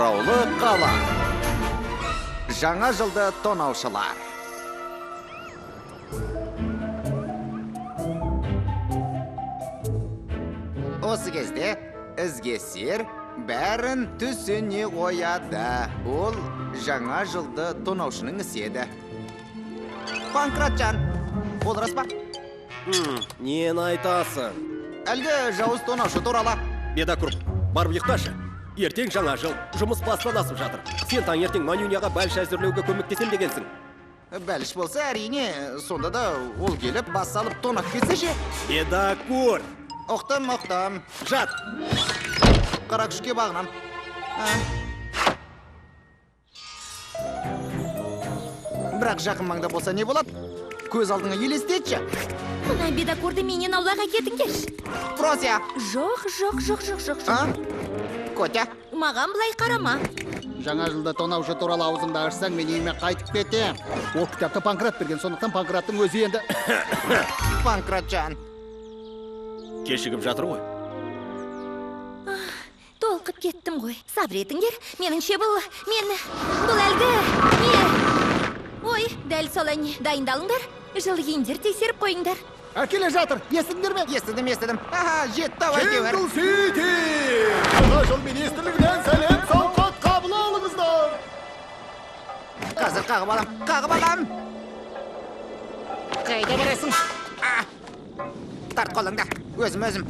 Атыраулы қала. Жаңа жылды тонаушылар. Осы кезде ізгесер бәрін түсіне қояды. Ол жаңа жылды тонаушының ісі еді. Панкратжан, ол рас па? Нені айтасың? Әлгі жауыз тонаушы туралы. Бедакур, барып ұйықташы. Ертең жаңа жыл, жұмыс бастан асып жатыр. Сен таңертең манюняға бәліш әзірлеуге көмектесем дегенсің. Бәліш болса, әрине, сонда да ол келіп бас салып тонап кетсе ше. Бедакур! Оқтым. Жат! Қара күшке бағынам. Бірақ жақын маңда болса не болады? Көз алдыңа елестетші. Мына бедакурды менен аулаға кетіңдерші. Фрося! Жоқ. Котя! Маған былай қарама. Жаңа жылда тонаушы туралы аузыңды ашсаң, мен үйіме қайтып кетем. Ол кітапты Панкрат берген, сондықтан Панкраттың өзі енді... Панкратжан! Кешігіп жатыр ғой. Толқып кеттім ғой. Сабыр етіңдер. Меніңше бұл әлгі... Ой, дәл солай не. Дайындалыңдар. Жыл киімдер тексеріп қойыңдар. Әкеле жатыр, естіңдер ме? Естідім. Жетті әйтеуір. Jingle City! Жаңа жыл министрлігінен сәлем сауқат қабыл алыңыздар! Қазір қағып алам. Қайда барасың? Тарт қолыңда, өзім.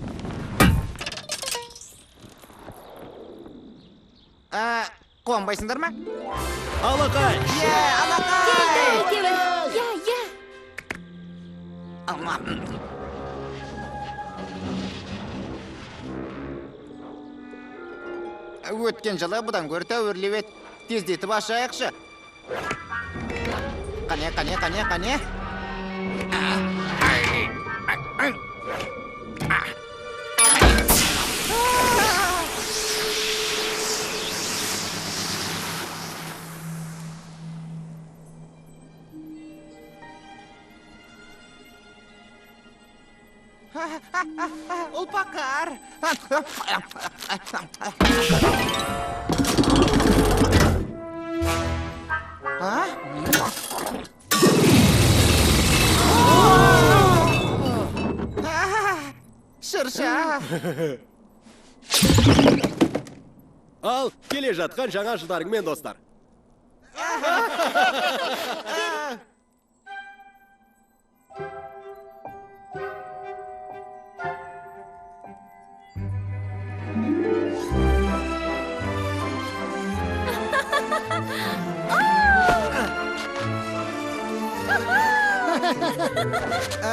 Қуанбайсыңдар ма? Алақай! Алақай! Я. Өткен жылы бұдан гөр тәуірлеп ет. Тездетіп ашайықшы. Қане. Ұлпақар! Шырша! Ал, келе жатқан жаңа жылдарыңмен, достар.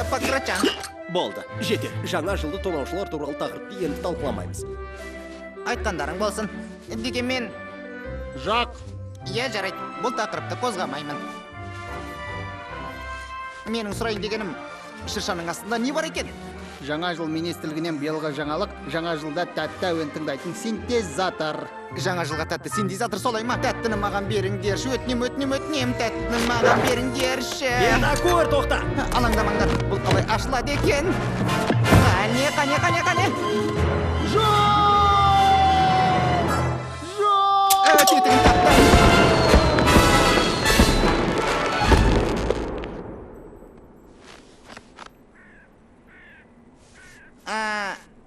Панкратжан! Болды, жетер. Жаңа жылды тонаушылар туралы тақырыпты енді талқыламаймыз. Айтқандарың болсын. Дегенмен... Жақ! Е, жарайды, бұл тақырыпты қозғамаймын. Менің сұрайын дегенім, шыршаның астында не бар екен? Жаңа жыл министрлігінен биылғы жаңалық, жаңа жылда тәтті әуен тыңдайтын синтезатор. Жаңа жылға тәтті синтезатор солай ма? Тәттіні маған беріңдерші, өтінем, тәттіні маған беріңдерші. Бедакур, тоқта! Алаңдамаңдар, бұл қалай ашылады екен? Қане. Тетігін тапты.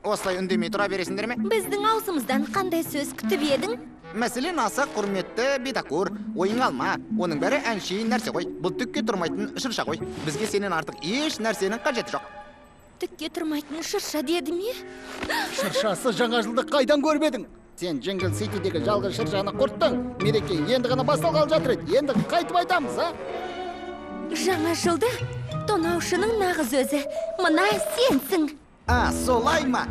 Осылай үндемей тұра бересіңдер ме? Біздің аузымыздан қандай сөз күтіп едің? Мәселен, аса құрметті бедакур, ойың алма. Оның бәрі әншейін нәрсе ғой. Бұл түкке тұрмайтын шырша ғой. Бізге сенен артық еш нәрсенің қажеті жоқ. Түкке тұрмайтын шырша деді ме? Шыршасы жаңа жылды қайдан көрмедің? Сен Jingle City'дегі жалғыз шыршаны құрттың. Мереке енді ғана басталғалы жатыр еді. Енді қайтып айтамыз, Жаңа жылды тонаушының нағыз өзі. Мына сенсің. Солай ма?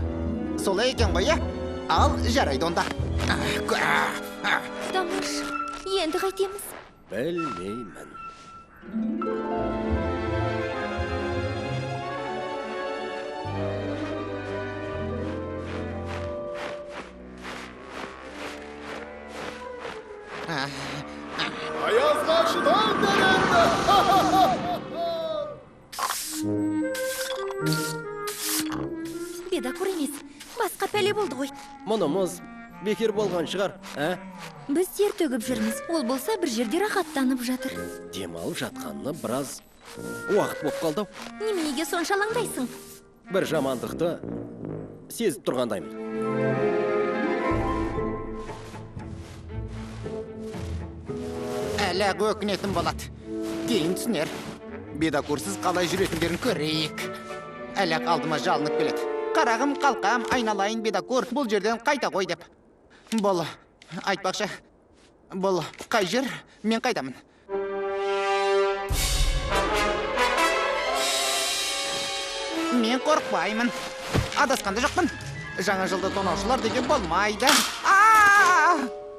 Солай екен ғой, Ал жарайды онда. Тамаш, енді қайтеміз? Білмеймін. Аязға шыдаңдар Бедакур емес, басқа пәле болды ғой. Мұнымыз бекер болған шығар, Біз тер төгіп жүрміз. Ол болса бір жерде рахаттанып жатыр. Демалып жатқанына біраз уақыт болып қалды. Неменеге сонша алаңдайсың? Бір жамандықты сезіп тұрғандаймын. Әлі өкінетін болады. Кейін түсінер. Бедакурсыз қалай жүретіндерін көрейік. Әлі алдыма жалынып келеді. Қарағым, қалқам, айналайын бедакур, бұл жерден қайта қой деп. Бұл, айтпақшы, бұл қай жер, мен қайдамын. Мен қорықпаймын. Адасқанды жоқпын. Жаңа жылды тонаушылар деген болмайды.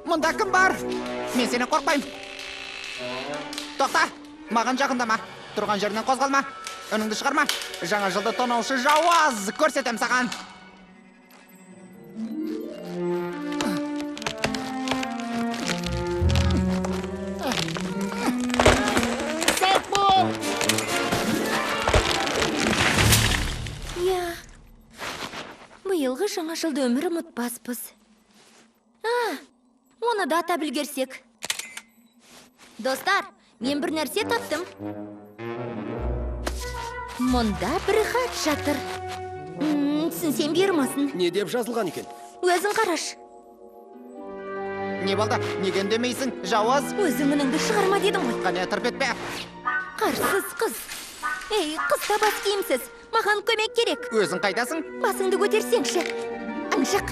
Мұнда кім бар? Мен сені қорықпаймын. Тоқта, маған жақындама. Тұрған жерінен қозғалма. Үніңді шығарма. Жаңа жылды тонаушы жауаз көрсетем саған. Сәт бол! Биылғы жаңа жылды өмір ұмытпаспыз. Оны да ата білгерсек. Достар, мен бір нәрсе таптым. Мұнда бір хат жатыр. Түсінсем бермасын. Не деп жазылған екен? Өзің қараш. Не болды? Неге үндемейсің, жауаз? Өзің үніңді шығарма дедім ғой. Қане тырп етпе. Қарсыз қыз. Ей, қыз та бас киімсіз. Маған көмек керек. Өзің қайдасың? Басыңды көтерсеңші. Аңшық.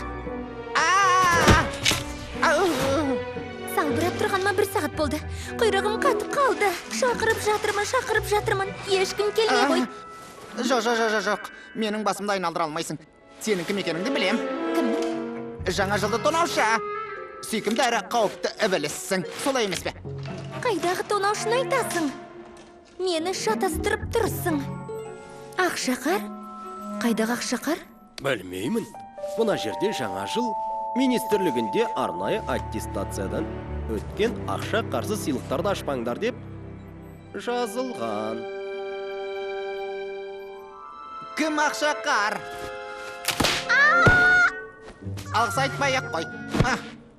Салбырап тұрғанма бір сағат болды. Құйрығым қатып қалды. Шақырып жатырмын. Ешкім келмей қой. Жоқ. Менің басымды айналдыра алмайсың. Сенің кім екеніңді білем. Кім? Жаңа жылды тонаушы. Сүйкімді әрі қауіпті ібіліссің. Солай емес пе? Қайдағы тонаушыны айтасың? Мені шатастырып тұрсың. Ақшақар? Қайдағы Ақшақар? Білмеймін. Мына жерде жаңа жыл министрлігінде арнайы аттестациядан өткен ақша қарсы сыйлықтарды ашпаңдар деп жазылған. Кім Ақшақар? Алғыс айтпай-ақ қой.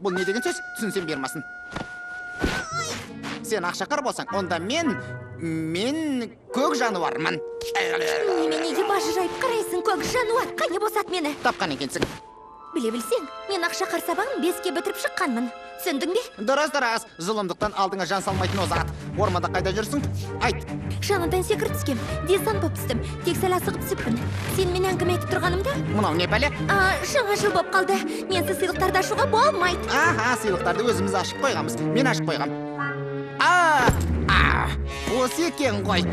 Бұл не деген сөз? Түсінсем бермасын. Сен Ақшақар болсаң, онда мен көк жануармын. Неменеге бажы жайып қарайсың, көк жануар? Қане босат мені. Тапқан екенсің. Біле білсең, мен Ақшақар сабағын 5-ке бітіріп шыққанмын. Түсіндің бе? Дұрыс. Зұлымдықтан алдыңа жан салмайтын озат. Ормада қайда жүрсің? Айт. Шанадан секіріп түскем. Десан боп түстім. Тек сәл асығып түсіппін. Сен мен әңгіме айтып тұрғанымда? Мұнау не пәле? Жаңа жыл боп қалды. Менсіз сыйлықтарды ашуға болмайды. Сыйлықтарды өзіміз ашып қойғамыз. Мен ашып қойғам. Осы екен ғой.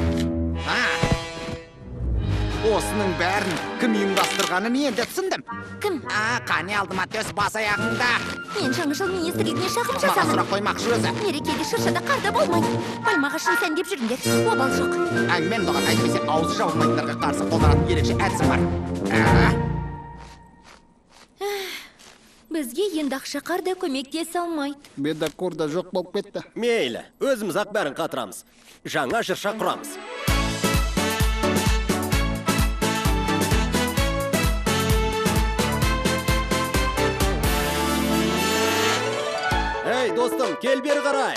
Осының бәрін кім ұйымдастырғанын енді түсіндім. Кім? Қане алдыма төс бас аяғыңда. Мен жаңа жыл министрлігіне шағым Маған жасамын. сұрақ қоймақшы өзі. Мерекеде шыршада қарда болмайды. Пальмағашын сәндеп жүріңдер. Обал жоқ. Әңгімен бұған әйтпесе аузы жабылмайтындарға қарсы қолданатын ерекше әдісім бар. Бізге енді Ақшақар да көмектесе алмайды. Бедакур да жоқ болып кетті. Мейлі, өзіміз ақ бәрін қатырамыз. Жаңа жырша құрамыз. Ей, достым, кел бері қарай.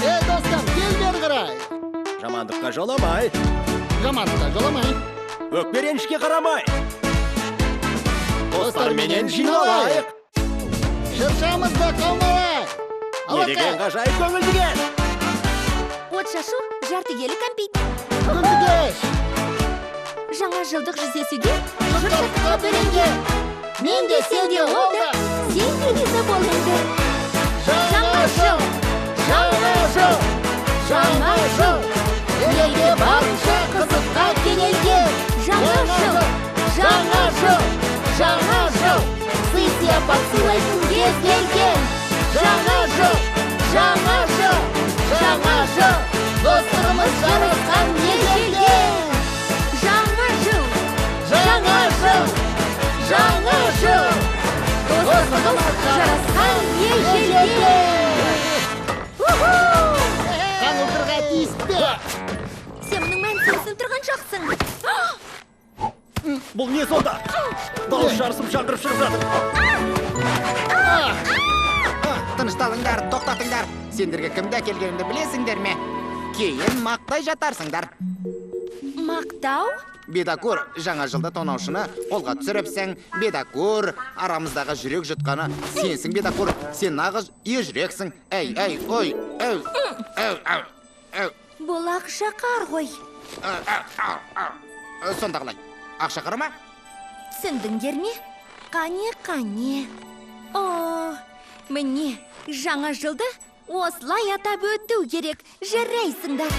Достым, кел бері қарай. Жамандыққа жоламай. Жамандыққа жоламай. Өкперенішке қарамай. Достарменен жиналайық. Шыршамызды қалмай. Не деген ғажайып көңілдіген. От шашу, жарты келі кәмпит. Күндігеш. Жаңа жылдық жүздесуге Шыршатқа бөлінген. мен де сен де ол да. Сен де риза болыңды. Жаңа жыл. Елге барынша қызыққа кенелген. Жаңа жыл. Сый сияпат сыйлайтын кез келген. Жаңа жыл. Достығымыз жарасқан ежелген. Жаңа жыл. Достығымыз жарасқан ежелген. Қаңылдырға тиіспе. Сен мұның мәнісін тұрған жоқсың. Бұл не сонда? Дауыс жарысып жаңғырып шығып жатыр. тынышталыңдар, тоқтатыңдар. Сендерге кімді әкелгенімді білесіңдер ме? Кейін мақтай жатарсыңдар. Мақтау? Бедокур, жаңа жылда тонаушыны қолға түсіріпсің. Бедокур, арамыздағы жүрек жұтқаны сенсің, Бедокур. Сен нағыз ежүрексің. Ой, Бұл ақша қар ғой. Сонда қалай? Ақша қара ма? Түсіндіңдер ме? Қане. О, міне, жаңа жылды осылай атап өту керек. Жарайсыңдар.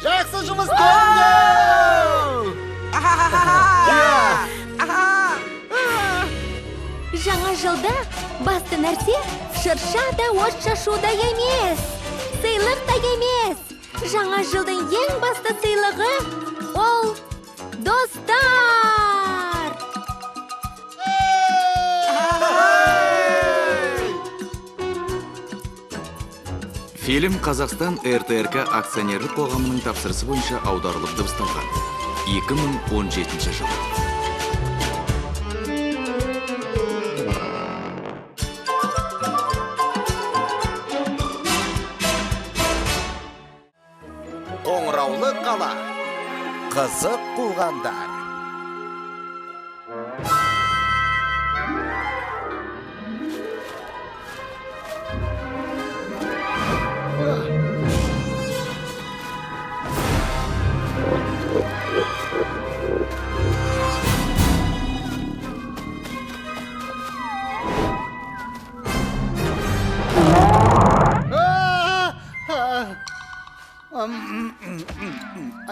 Жақсы жұмыс Жаңа жылда басты нәрсе шырша да от шашуда емес. Сыйлық та емес. Жаңа жылдың ең басты сыйлығы ол достар. Фильм Қазақстан РТРК акционерлік қоғамының тапсырысы бойынша аударылып дыбысталған. 2017 жылы. Қоңыраулы қала. Қызық қуғандар.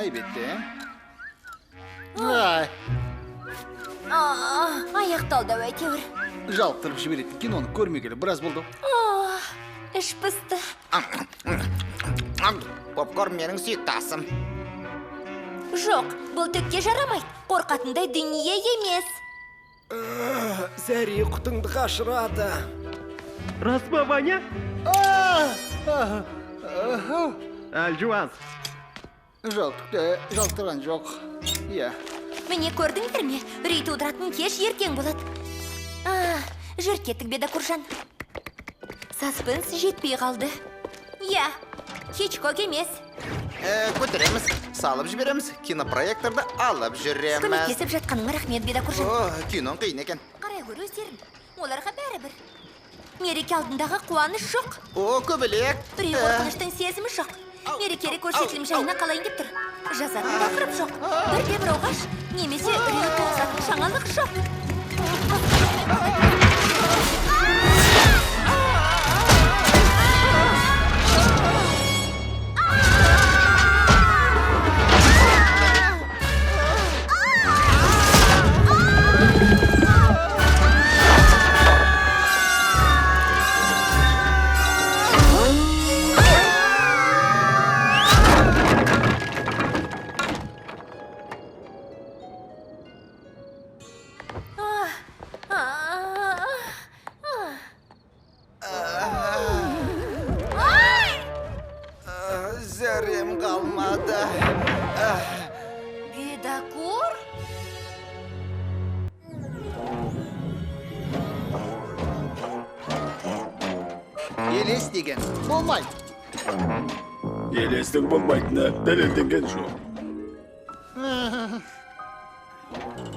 Айбетте. Аяқталды әйтеуір. Жалықтырып жіберетін киноны көрмегелі біраз болды. Іш пысты. Попкорн менің сүйікті асым. Жоқ, бұл түкке жарамайды. Қорқатындай дүние емес. Зәри құтыңды қашырады. Рас па, Ваня? Әлжуаз. Жалықтырған жоқ. Иә. Міне көрдіңдер ме? Үрей тудыратын кеш ертең болады. Жүріп кеттік, Бедокуржан. Саспенс жетпей қалды. Иә, Хичкок емес. Көтереміз, салып жібереміз, кинопроекторды алып жүреміз. Көмектесіп жатқаныңа рахмет, Бедокуржан. Кинон қиын екен. Қарай гөр өздерін. Оларға бәрібір. Мереке алдындағы қуаныш жоқ. Көбелек. Үрей қорқыныштың сезімі жоқ. Мерекелік көрсетілім жайына қалайын деп тұр. Жазатын тақырып жоқ. Бірде бір оғаш, немесе үрей туғызатын жаңалық жоқ. елес деген болмайды. Елестің болмайтыны дәлелденген жоқ.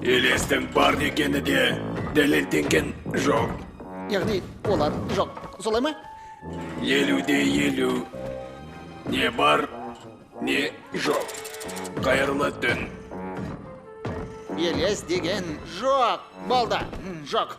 Елестің бар екені де дәлелденген жоқ. Яғни олар жоқ, солай ма? 50-50. Не бар, не жоқ. Қайырлы түн. Елес деген жоқ, болды, жоқ.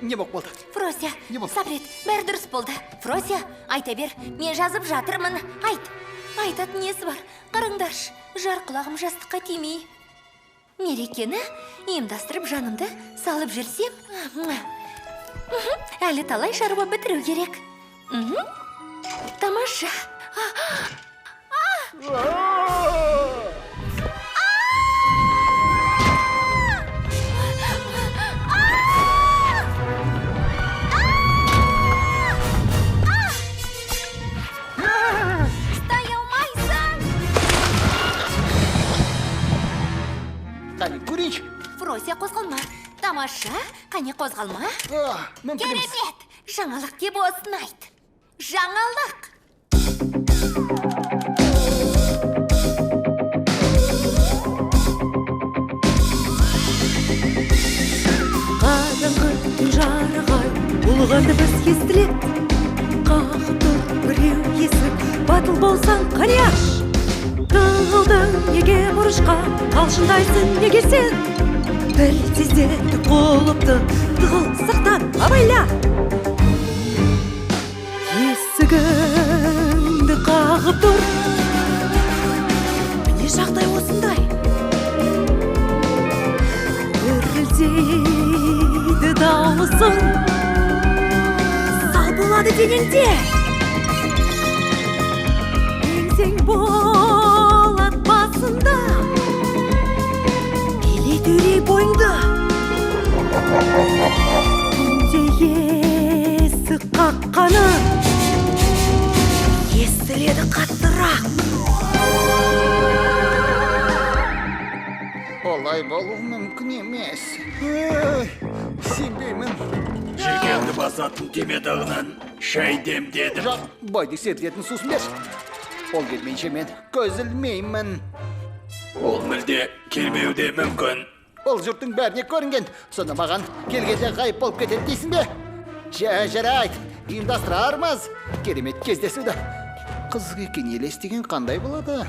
Не болып болды? Фрося, Не болды? сабрет, бәрі дұрыс болды. Фрося, айта бер, мен жазып жатырмын. Айтатын несі бар? Қараңдаршы, жар құлағым жастыққа тимей. Мерекені ұйымдастырып жанымды салып жүрсем, әлі талай шаруа бітіру керек. Тамаша. Қане, көрейінші. Фрося, қозғалма. Тамаша, қане қозғалма. Мүмкін емес. Керемет, жаңалық деп осын айт. Жаңалық. Қараңғы түн жарығай, ұлға дыбыс естіледі. Қағып тұр біреу есік, батыл болсаң қане аш. Тығылдың неге бұрышқа, қалшындайсың неге сен? Тілсіздетті қолыпты, тығыл сақтан абайла. Есігіңді қағып тұр, міне жағдай осындай. Үрілдейді даулысың, сал болады денеңде. Еңсең болат басында, билет үрей бойыңды. Түнде есік қаққаны естіледі қаттырақ. Олай болу мүмкін емес. Сенбеймін. Желкеңді басатын темедағынан шай демдедім. Жоқ, байды сердетін сусын берші. Ол келмейінше мен көз ілмеймін. Ол мүлде келмеуде мүмкін. Ол жұрттың бәріне көрінген. Сонда маған келгенде ғайып болып кетеді дейсің бе? Жарайды, ұйымдастырармыз. Керемет кездесуді. Қызық екен, елес деген қандай болады,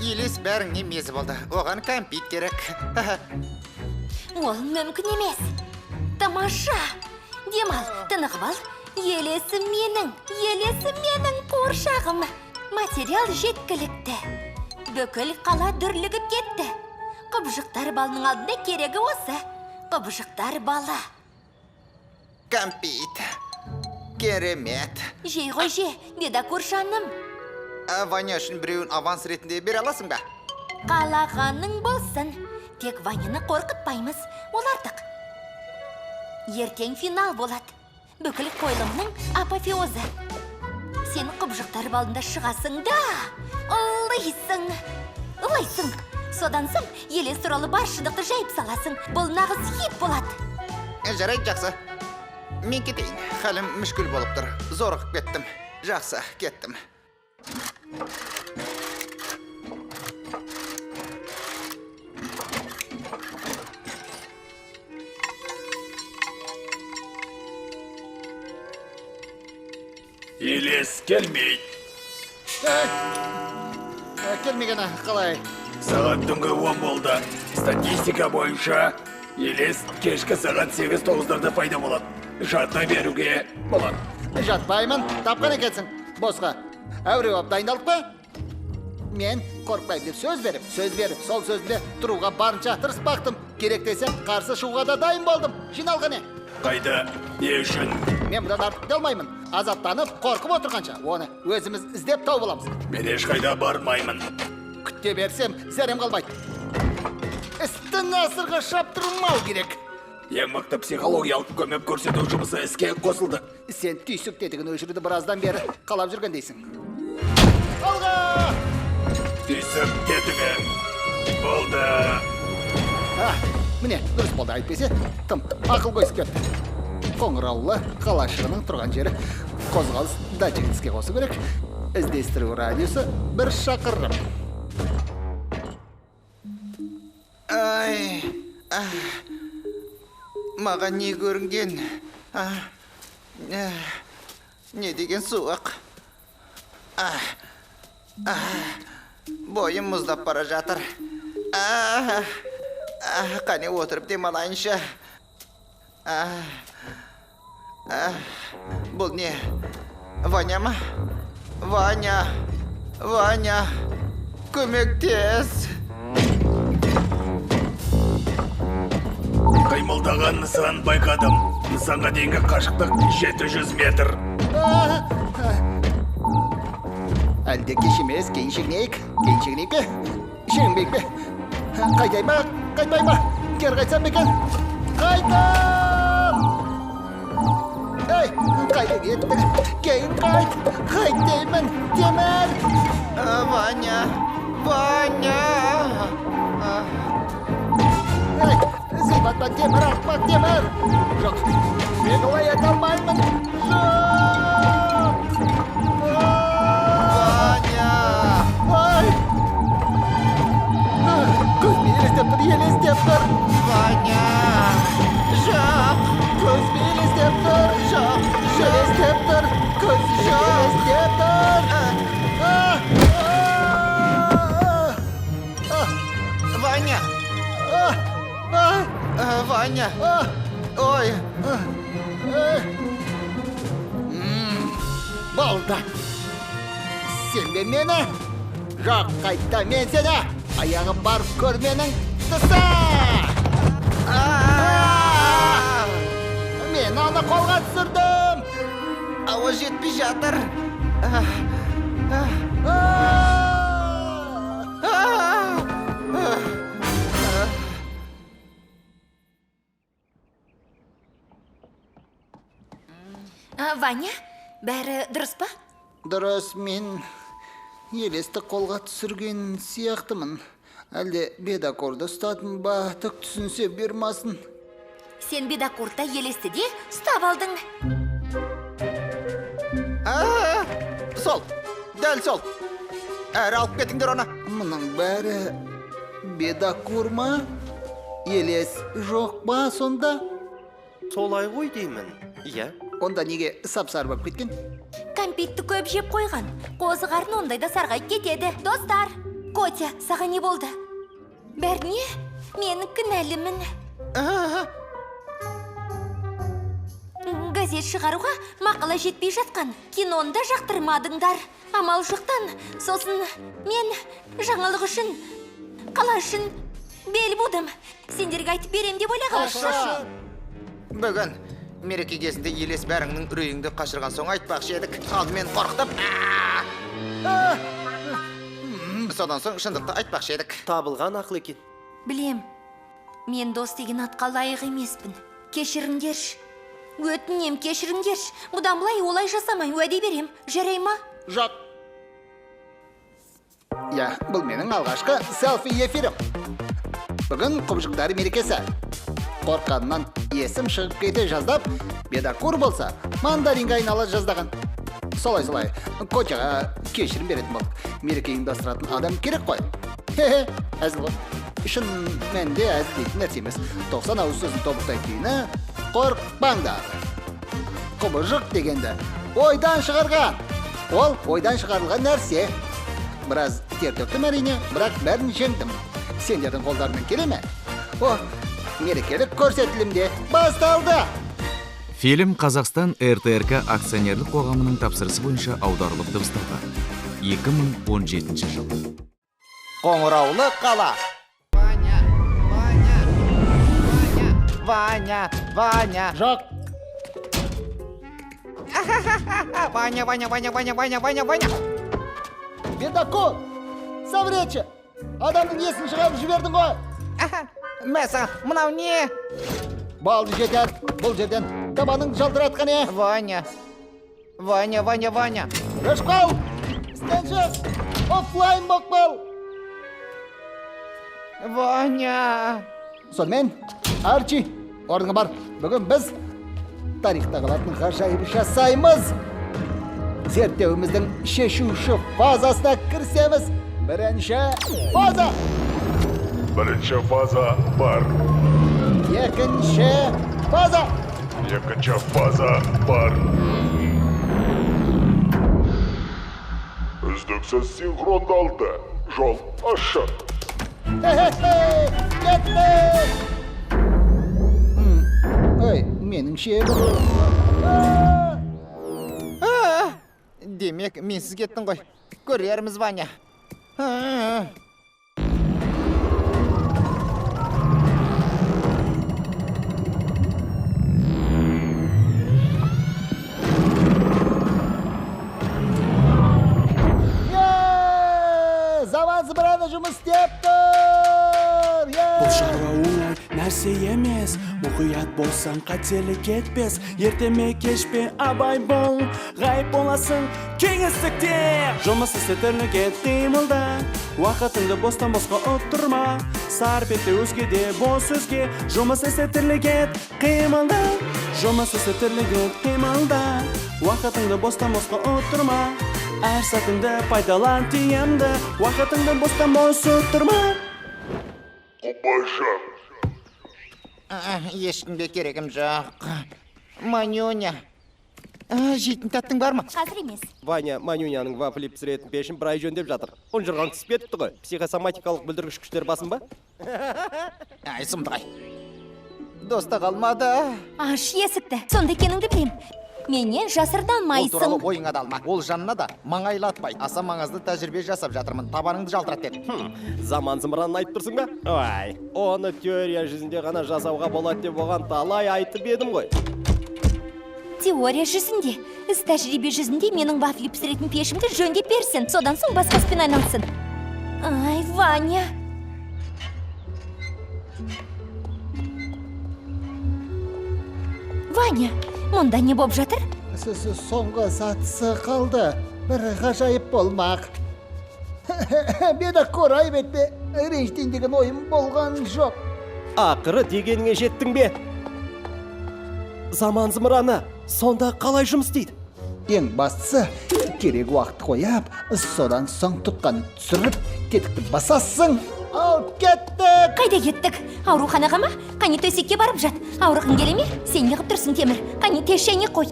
Елес бәріңе мезі болды. Оған кәмпит керек. Ол мүмкін емес. Тамаша. Демал, тынығып ал. Елесі менің қуыршағым. Материал жеткілікті. Бүкіл қала дүрлігіп кетті. Қыбжықтар балының алдында керегі осы. Қыбжықтар бала. Кәмпит. Керемет. Жей ғой же, бедакуршаным. Ваня үшін біреуін аванс ретінде бере аласың ба? Қалағаның болсын. Тек Ваняны қорқытпаймыз, ол артық. Ертең финал болады. Бүкіл қойылымның апофеозы. Сен қыбжықтар балында шығасың да, ұлайсың. Содан соң елес туралы бар шындықты жайып саласың. Бұл нағыз хит болады. Жарайды, жақсы. Мен кетейін. Халім мүшкіл болып тұр. Зорығып кеттім. Жақсы, кеттім. Елес келмейді. Келмегені қалай? Сағат түнгі 10 болды. Статистика бойынша елес кешкі сағат 8-9-дарда пайда болады. Жата беруге болады. Жатпаймын, тапқан екенсің. Босқа. Әуре болып дайындалып па? Мен қорқпайым деп сөз беріп, сол сөзінде тұруға барынша тырыспақтым. Керек десем, қарсы шығуға да дайын болдым. Жиналғаны. Қайда? Не үшін? Мен бұдан артық делмаймын. Азаптанып, қорқып отырғанша, оны өзіміз іздеп тауып аламыз. Мен ешқайда бармаймын. Күтте берсем, зәрем қалмайды. Істі насырға шаптырмау керек. ең мықты психологиялық көмек көрсету жұмысы іске қосылды. Сен түйсік тетігін өшіруді біраздан бері қалап жүрген дейсің. Алға! Түйсік тетігі болды. Міне, дұрыс болды айтпесе, тым ақыл көйсіп кетті. Қоңыраулы қалашығының тұрған жері қозғалыс датчигін іске қосу керек. Іздестіру радиусы 1 шақырым. Ай, маған не көрінген? Не деген суық? Бойым мұздап бара жатыр. Қане отырып демалайыншы. Бұл не? Ваня ма? Ваня, көмектес. Қаймылдаған нысан байқадым. Нысанға дейінгі қашықтық 700 метр. Әлде кеш емес, кейін шегінейік пе? Шегінбейік пе? Қайтай ма? Қайтпай ма? Кер қайтсам бекен? Қайтам! Ей, қайда кеттің? Кейін қайт! Қайт деймін, Темір! Ваня! Ей, зылбатпа, Темір, артпа, Темір! Жоқ, мен олай ете алмаймын! Жоқ! Ваня! Ай! Көзбе елестеп тұр! Ваня! Жоқ! Көзбе елестеп тұр! Жоқ! Елестеп тұр! Көзбе елестеп тұр! Ваня! Ваня! Ой! Болды! Сен бе мені? Жоқ, қайта мен сені! Аяғым бар көрменің тұса! Мен аны қолға түсірдім! Ауа жетпей жатыр. Ваня, бәрі дұрыс па? Дұрыс, мен елесті қолға түсірген сияқтымын. Әлде бедакорды ұстадым ба, түк түсінсе бермасын. Сен бедакуртта елесті де ұстап алдың. Сол, дәл сол. Әрі алып кетіңдер оны. Мұның бәрі бедакур ма? Елес жоқ ба сонда? Солай ғой деймін. Иә. Онда неге сап-сары болып кеткен? Кәмпитті көп жеп қойған. Қозы қарын ондайда сарғайып кетеді. Достар, Котя, саған не болды? Бәріне, мен кінәлімін. Газет шығаруға мақала жетпей жатқан. Киноны да жақтырмадыңдар. Амал жоқтан, сосын мен жаңалық үшін, қала үшін бел будым. Сендерге айтып берем деп ойлағам. Бүгін мереке кезінде елес бәріңнің үрейіңді қашырған соң айтпақшы едік. Алдымен қорқытып. Содан соң шындықты айтпақшы едік. Табылған ақыл екен. Білем, мен дос деген атқа лайық емеспін. Кешіріңдерші. Өтінем, кешіріңдерші. Бұдан былай олай жасамай, уәде берем. Жарай ма? Жоқ. Я, бұл менің алғашқы селфи эфирім. Бүгін құбыжықтары мерекесі. Қорқанынан есім шығып кете жаздап, бедакур болса, мандаринға айнала жаздаған. Солай, Котяға кешірім беретін болдық. Мереке ұйымдастыратын адам керек қой. Хе-хе, әзіл ғой. Шын мәнде әзіл дейтін нәрсе емес. 90 ауыз сөзін тобықтай түйіні қорқпаңдар. Құбыжық дегенді ойдан шығарған. Ол ойдан шығарылған нәрсе. Біраз тер төктім әрине, бірақ бәрін жеңдім. Сендердің қолдарымен келе ме? Мерекелік көрсетілімде басталды. Фильм Қазақстан РТРК акционерлік қоғамының тапсырысы бойынша аударылып дыбысталған. 2017 жыл. Қоңыраулы қала. Ваня. Жоқ. Ваня. Бедакур, совречі. Адамның есін шығарып жібердің ғой. Мәсі, мынау не? Балды жетер. Бұл жерден табаның жалтыратқан е. Ваня. Ваня. Рашқау! Стенші! Офлайн мақпал! Ваня. Сонымен, Арчи, орныңа бар. Бүгін біз тарихта қалатын ғажайып жасаймыз. Зерттеуіміздің шешуші фазасына кірсеміз. Бірінші фаза. Бірінші фаза бар. Екінші фаза. Екінші фаза бар. Үздіксіз синхрондалды. Жол ашық. Кетті! Ой, менің шебім. Демек, менсіз кеттің ғой. Көрерміз, Ваня. Заман зыбыраны жұмыс істеп тұр! Бұл шаруа оңай нәрсе емес, мұқият болсаң қателік кетпес. Ерте ме кеш пе абай бол, ғайып боласың кеңістікте. Жұмыс істетерлік ет қимылда, уақытыңды бостан босқа отырма. Сарп етті өзгеде бос сөзге, жұмыс істетерлік ет қимылда. Жұмыс істетерлік ет қимылда, уақытыңды бостан босқа отырма. Әр сәтіңді пайдалан тиімді, уақытыңды бостан бос отырма. Қобаша. Ешкімге керегім жоқ. Манюня. Жейтін тәттің бар ма? Қазір емес. Ваня Манюняның вафли пісіретін пешін бір ай жөндеп жатыр. Ұнжырған түспе етіпті ғой. Психосоматикалық бүлдіргіш күштер басын ба? Ай, сұмдығай. Доста қалмады. Аш есікті. Сонда екеніңді білем. Менен Ол туралы жасырданмайсың. ойыңа да алма. Ол жанына да маңайлатпай. Аса маңызды тәжірибе жасап жатырмын. Табаныңды жалтырат деді. Заман зымыранын айтып тұрсың ба? Ой, оны теория жүзінде ғана жасауға болады деп оған талай айтып едім ғой. Теория жүзінде, іс тәжірибе жүзінде менің вафли пісіретін пешімді жөндеп берсін. Содан соң басқаспен айналсын. Ай, Ваня. Ваня, мұнда не боп жатыр? Соңғы сатысы қалды. Бір ғажайып болмақ. Бедақор айбетте ренжтейін деген ойым болған жоқ. Ақыры дегеніңе жеттің бе? Заман зымыраны сонда қалай жұмыс істейді? Ең бастысы, керек уақыт қойып, содан соң тұтқаны түсіріп, тетікті басасың. Ал кеттік! Қайда кеттік? Ауруханаға ма? Қане төсекке барып жат. Ауырғың келе ме? Сен неғып тұрсың, Темір? Қане тез шайнек қой.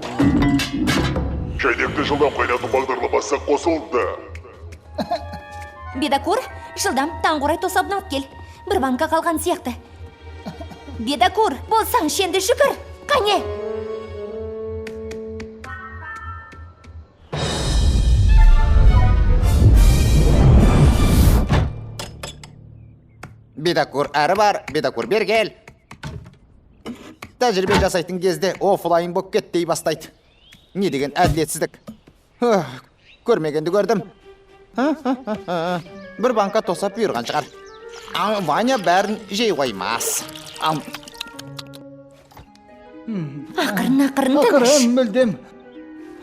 Шайнекті жылдам қайнату бағдарламасы қосылды. Бедакур, жылдам таңғурай тосабын алып кел. Бір банка қалған сияқты. Бедакур, болсаң шенді жүгір. Қане? Бедакур әрі бар, бедакур бер кел. Тәжірибе жасайтын кезде офлайн боп кеттей бастайды. Не деген әділетсіздік. Көрмегенді көрдім. Бір банка тосап бұйырған шығар. Ваня бәрін жей қоймас. Ақырын тыныш. Ақырын мүлдем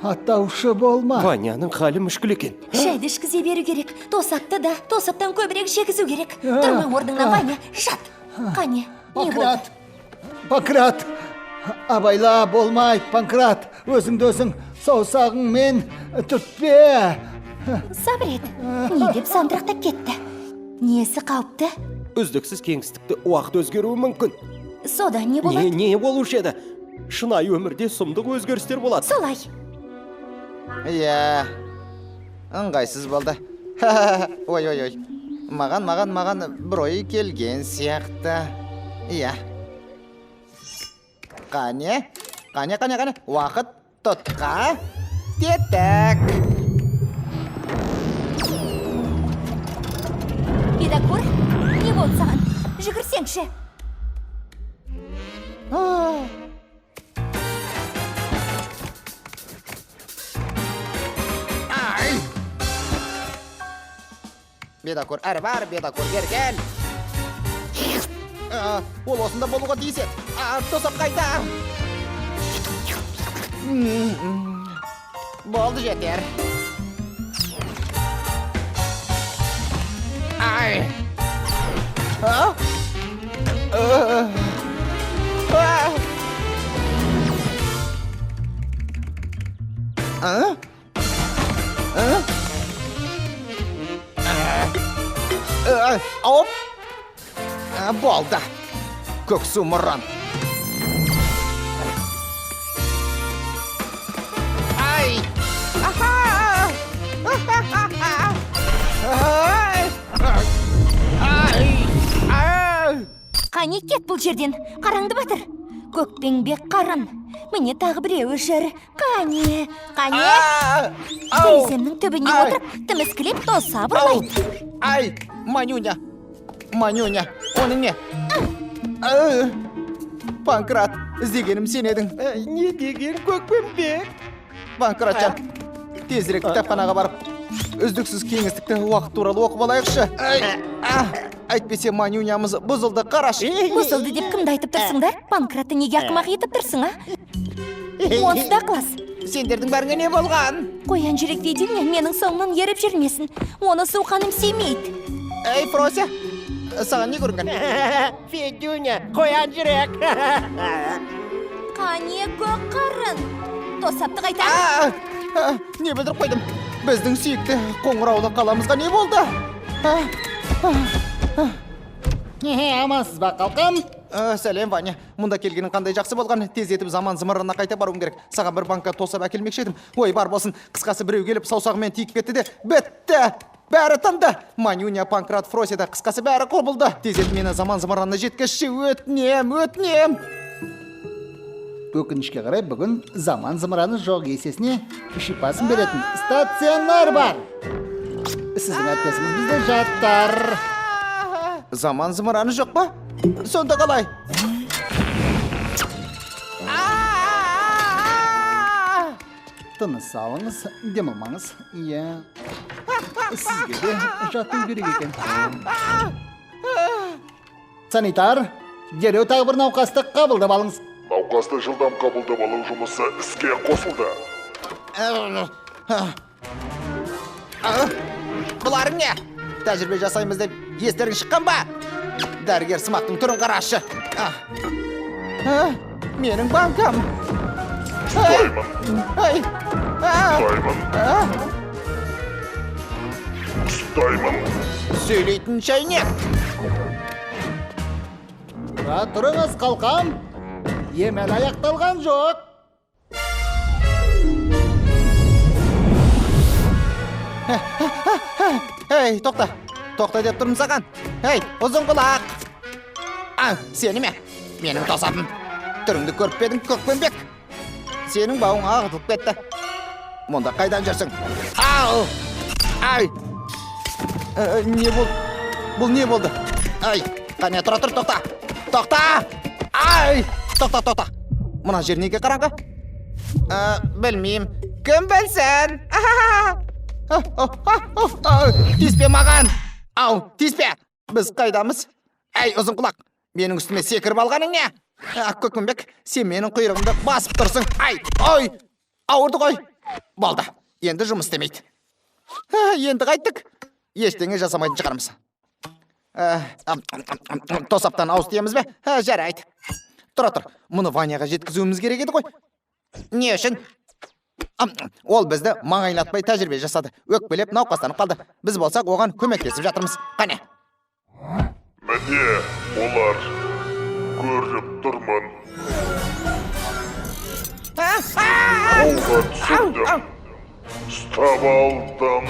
аттаушы болма. Ваняның халі мүшкіл екен. Шайды ішкізе беру керек. Тосапты да тосаптан көбірек жегізу керек. Тұрма орныңнан, Ваня, жат. Қане, не болды? Панкрат! Абайла болмай, Панкрат! Өзіңді өзің саусағыңмен түтпе! Сабыр ет. Не деп сандырақтап кетті? Несі қауіпті? Үздіксіз кеңістікті уақыт өзгеруі мүмкін. Содан не болады? Не болушы еді? Шынайы өмірде сұмдық өзгерістер болады. Солай. Иә, ыңғайсыз болды. Ой. Маған бір ой келген сияқты. Иә. Қане. Уақыт тұтқа. Тетік. Бедакур, не болды саған? Жүгірсеңші. Бедакур әрі бар, бедакур бер кел. Ол осында болуға тиіс еді. Тосап қайта. Болды жетер. Ай. Оп. Болды. Көксу мұрын. Ай. Қане кет бұл жерден, қараңды батыр. Көкпеңбек қарын. Міне тағы біреуі жүр. Қане. Тереземнің түбіне отырып, тіміскілеп тоса бұрлайды. Ай, Манюня, оның не? Панкрат, іздегенім сен едің. Не деген Көкпеңбек? Панкратжан, тезірек кітапханаға барып, үздіксіз кеңістікті уақыт туралы оқып алайықшы. Әйтпесе Манюнямыз бұзылды, қарашы. Бұзылды деп кімді айтып тұрсыңдар? Панкратты неге ақымақ етіп тұрсың, Онсы да қылас. Сендердің бәріңе не болған? Қоян жүрек дейдіңнен менің соңынан еріп жүрмесін. Оны суқаным семейді. Эй, Фрося, саған не көрінген? Федюня, қоян жүрек. Қане көк қарын. Тосапты қайта. Не білдіріп қойдым? Біздің сүйікті қоңыраулы қаламызға не болды? Амансыз ба, қалқам? Сәлем, Ваня. Мұнда келгенің қандай жақсы болған. Тез етіп заман зымырына қайта баруым керек. Саған бір банка тосап әкелмекші едім. Ой, бар болсын. Қысқасы біреу келіп саусағымен тиіп кетті де, бітті. Бәрі тынды. Манюня, Панкрат, Фросияда қысқасы бәрі құбылды. Тез етіп мені заман зымырына жеткізші. Өтінем. Өкінішке қарай бүгін заман зымыраны жоқ есесіне шипасын беретін стационар бар. Сіздің әпкесіңіз бізде жаттар. Заман зымыраны жоқ па? Сонда қалай? Тыныс алыңыз, демалмаңыз. Иә. Сізге де жату керек екен. Санитар, дереу тағы бір науқасты қабылдап алыңыз. Науқасты жылдам қабылдап алу жұмысы іске қосылды. Бұларың не? Тәжірибе жасаймыз деп естерің шыққан ба? Дәрігер сымақтың түрін қарашы. Менің банкам. Ұстаймын. Сөйлейтін шайнек. Тұрыңыз, қалқам. Емен аяқталған жоқ. Ей, тоқта. Тоқта деп тұрмын саған. Ей, ұзын құлақ. Сені ме? Менің тосатым. Түріңді көріп бедің, Көкпеңбек. Сенің бауың ағытылып кетті. Мұнда қайдан жүрсің? Ай! Не болды? Бұл не болды? Ай, қане тұра тұр, тоқта. Тоқта! Ай! Тоқта. Мұна жер неге қараңғы? Білмеймін. Кім білсін? Тиіспе маған! Тиіспе! Біз қайдамыз? Әй, ұзын құлақ! Менің үстіме секіріп алғаның не? Көкпеңбек, сен менің құйрығымды басып тұрсың. Ой! Ауырды ғой! Болды, енді жұмыс істемейді. Енді қайттық. Ештеңе жасамайтын шығармыз. Тосаптан ауыз тиеміз бе? Жарайды. Тұра тұр, мұны Ваняға жеткізуіміз керек еді ғой. Не үшін? Ол бізді маңайлатпай тәжірибе жасады. Өкпелеп науқастанып қалды. Біз болсақ оған көмектесіп жатырмыз. Қане? Міне, олар көріп тұрмын. Қолға түсірдім. Ұстап алдым.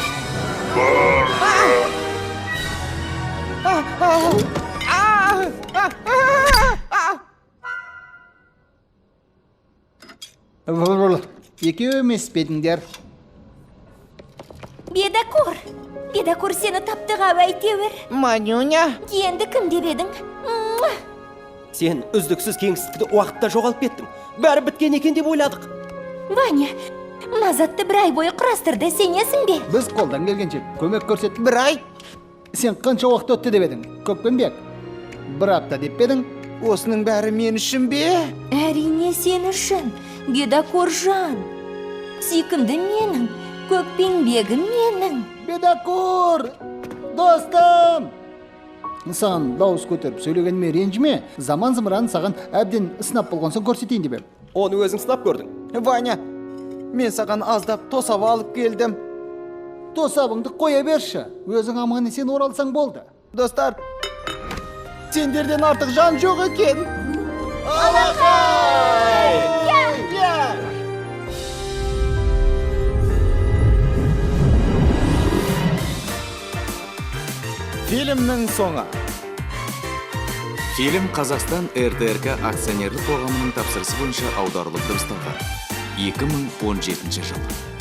Екеу емес бедіңдер. Бедакур сені таптыға әйтеуір. Манюня. Енді кім деп едің? Сен үздіксіз кеңістікті уақытта жоғалып кеттің. Бәрі біткен екен деп ойладық. Ваня, мазатты бір ай бойы құрастырды, сенесің бе? Біз қолдан келгенше көмек көрсеттік. Бір ай? Сен қанша уақыт өтті деп едің, Көкпеңбек? бір апта деп пе едің? Осының бәрі мен үшін бе? Әрине сен үшін, Бедокуржан. Сүйкімді менің, көкпеңбегім менің. Бедокур! Достым! Саған дауыс көтеріп сөйлегеніме ренжіме. Заман зымыран саған әбден сынап болған соң көрсетейін деп ем. Оны өзің сынап көрдің. Ваня, мен саған аздап тосап алып келдім. Тосабыңды қоя берші. Өзің аман есен оралсаң болды. Достар, сендерден артық жан жоқ екен. Фильмнің соңы. Фильм Қазақстан РТРК акционерлік қоғамының тапсырысы бойынша аударылып дыбысталған. 2017 жылы.